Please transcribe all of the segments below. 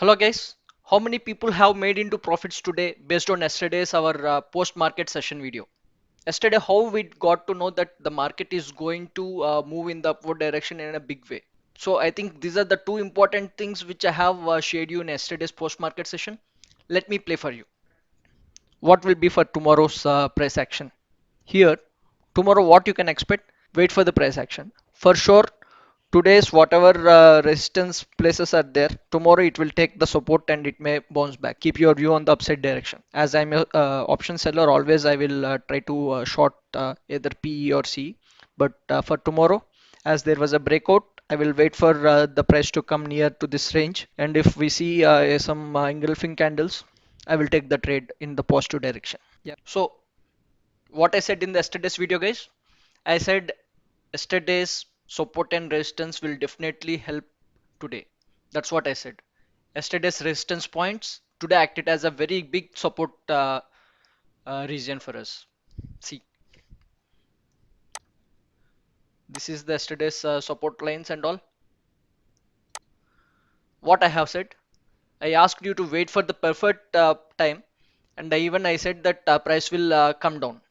Hello guys, how many people have made into profits today based on yesterday's our post-market session video? Yesterday, how we got to know that the market is going to move in the upward direction in a big way. So I think these are the two important things which I have shared you in yesterday's post-market session. Let me play for you. What will be for tomorrow's price action? Here, tomorrow what you can expect? Wait for the price action. For sure, today's whatever resistance places are there, tomorrow it will take the support and it may bounce back. Keep your view on the upside direction. As I'm a option seller, always I will try to short either PE or C. But for tomorrow, as there was a breakout, I will wait for the price to come near to this range. And if we see some engulfing candles, I will take the trade in the positive direction. Yeah. So what I said in the yesterday's video, guys, I said yesterday's support and resistance will definitely help today. That's what I said. Yesterday's resistance points today acted as a very big support region for us. See, this is the yesterday's support lines and all. What I have said, I asked you to wait for the perfect time, and I said that price will come down.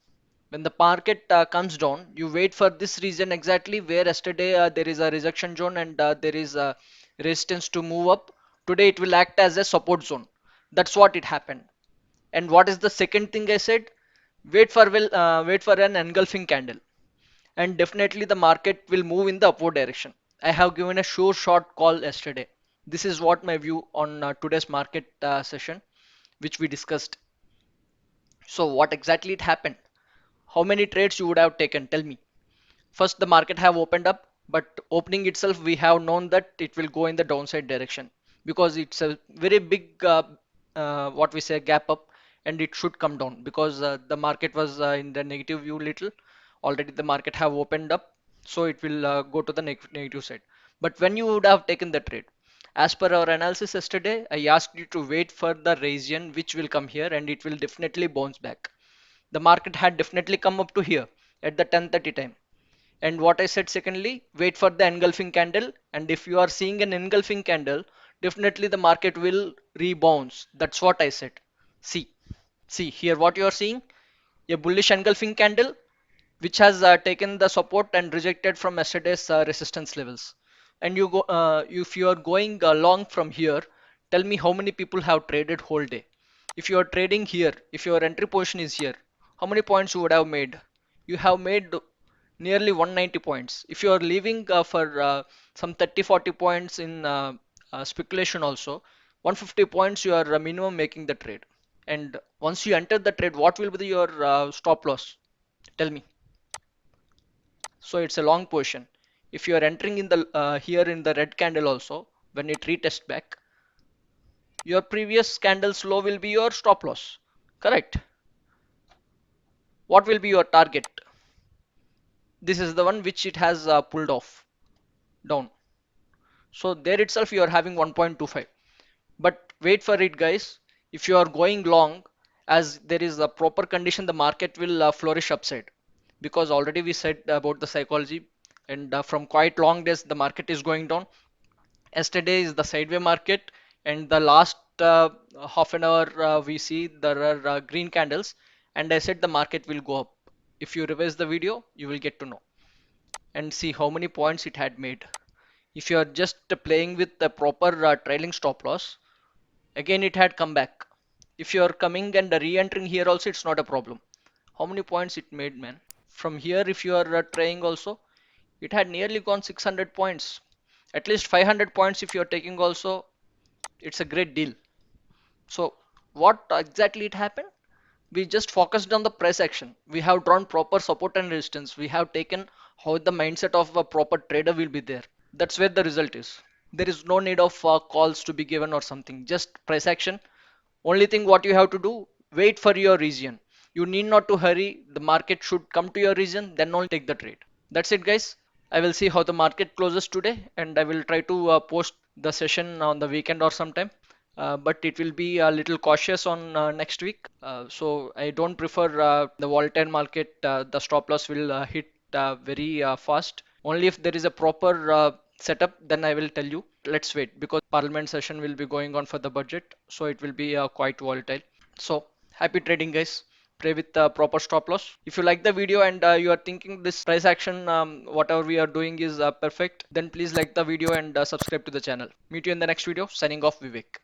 When the market comes down, you wait for this region exactly where yesterday there is a rejection zone and there is a resistance to move up. Today it will act as a support zone. That's what it happened. And what is the second thing I said? Wait for an engulfing candle, and definitely the market will move in the upward direction. I have given a sure short call yesterday. This is what my view on today's market session, which we discussed. So what exactly it happened? How many trades you would have taken? Tell me. First, the market have opened up, but opening itself, we have known that it will go in the downside direction because it's a very big, what we say, gap up, and it should come down because the market was in the negative view little. Already the market have opened up, so it will go to the negative side. But when you would have taken the trade, as per our analysis yesterday, I asked you to wait for the region which will come here, and it will definitely bounce back. The market had definitely come up to here at the 10:30 time. And what I said secondly, wait for the engulfing candle. And if you are seeing an engulfing candle, definitely the market will rebounds. That's what I said. See, see here what you are seeing, a bullish engulfing candle which has taken the support and rejected from yesterday's resistance levels. And if you are going long from here, tell me how many people have traded whole day. If you are trading here, if your entry position is here, how many points you would have made? You have made nearly 190 points. If you are leaving for some 30-40 points in speculation also, 150 points you are minimum making the trade. And once you enter the trade, what will be your stop loss? Tell me. So it's a long position. If you are entering in the here in the red candle also, when it retest back, your previous candle's low will be your stop loss. Correct. What will be your target? This is the one which it has pulled off down. So there itself you are having 1.25. But wait for it, guys. If you are going long, as there is a proper condition, the market will flourish upside. Because already we said about the psychology, and from quite long days the market is going down. Yesterday is the sideway market, and the last half an hour we see there are green candles, and I said the market will go up. If you revise the video, you will get to know and see how many points it had made. If you are just playing with the proper trailing stop loss, again it had come back. If you are coming and re-entering here also, it's not a problem. How many points it made, man? From here, if you are trying also, it had nearly gone 600 points. At least 500 points if you are taking also, it's a great deal. So what exactly it happened? We just focused on the price action. We have drawn proper support and resistance. We have taken how the mindset of a proper trader will be there. That's where the result is. There is no need of calls to be given or something. Just price action. Only thing what you have to do, wait for your region. You need not to hurry. The market should come to your region, then only take the trade. That's it, guys. I will see how the market closes today, and I will try to post the session on the weekend or sometime. But it will be a little cautious on next week. So I don't prefer the volatile market. The stop loss will hit very fast. Only if there is a proper setup, then I will tell you. Let's wait because Parliament session will be going on for the budget, so it will be quite volatile. So happy trading, guys. Pray with proper stop loss. If you like the video and you are thinking this price action, whatever we are doing is perfect, then please like the video and subscribe to the channel. Meet you in the next video. Signing off, Vivek.